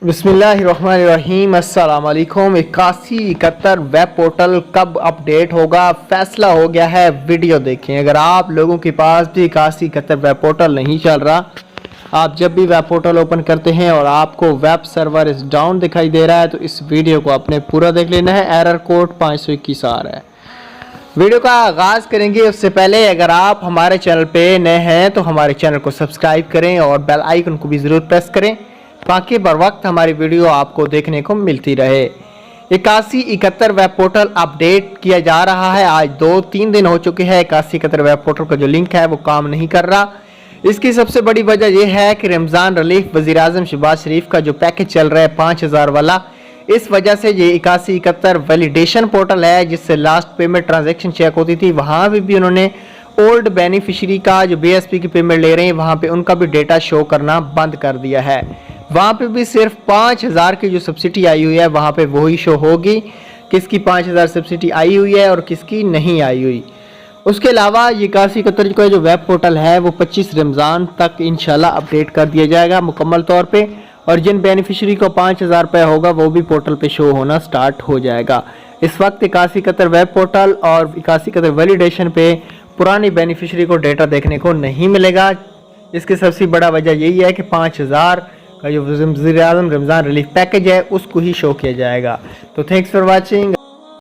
बिस्मिल्लाहिर्रहमानिर्रहीम। अस्सलाम वालेकुम। 8171 वेब पोर्टल कब अपडेट होगा, फैसला हो गया है। वीडियो देखें। अगर आप लोगों के पास भी 8171 वेब पोर्टल नहीं चल रहा, आप जब भी वेब पोर्टल ओपन करते हैं और आपको वेब सर्वर इज डाउन दिखाई दे रहा है, तो इस वीडियो को आपने पूरा देख लेना है। एरर कोड 521 आ रहा है। वीडियो का आगाज़ करेंगे उससे पहले अगर आप हमारे चैनल पे नए हैं तो हमारे चैनल को सब्सक्राइब करें और बेल आइकन को भी ज़रूर प्रेस करें ताकि बर वक्त हमारी वीडियो आपको देखने को मिलती रहे। 8171 वेब पोर्टल अपडेट किया जा रहा है। आज 2-3 दिन हो चुके हैं। 8171 वेब पोर्टल का जो लिंक है वो काम नहीं कर रहा। इसकी सबसे बड़ी वजह यह है कि रमज़ान रिलीफ वज़ीर आज़म शहबाज शरीफ का जो पैकेज चल रहा है 5000 वाला, इस वजह से ये 8171 वैलिडेशन पोर्टल है जिससे लास्ट पेमेंट ट्रांजैक्शन चेक होती थी, वहाँ भी उन्होंने ओल्ड बेनिफिशियरी का जो BSP की पेमेंट ले रहे हैं वहाँ पे उनका भी डेटा शो करना बंद कर दिया है। वहाँ पे भी सिर्फ 5000 की जो सब्सिडी आई हुई है वहाँ पे वही शो होगी किसकी 5000 सब्सिडी आई हुई है और किसकी नहीं आई हुई। उसके अलावा ये 8171 का जो वेब पोर्टल है वो 25 रमज़ान तक इंशाल्लाह अपडेट कर दिया जाएगा मुकम्मल तौर पे, और जिन बेनिफिशियरी को 5000 रुपये होगा वो भी पोर्टल पे शो होना स्टार्ट हो जाएगा। इस वक्त 8171 वेब पोर्टल और 8171 वैलिडेशन पे पुरानी बेनिफिशियरी को डेटा देखने को नहीं मिलेगा। इसकी सबसे बड़ा वजह यही है कि 5000 का जो वज़ीर आज़म रमज़ान रिलीफ पैकेज है उसको ही शो किया जाएगा। तो थैंक्स फॉर वॉचिंग।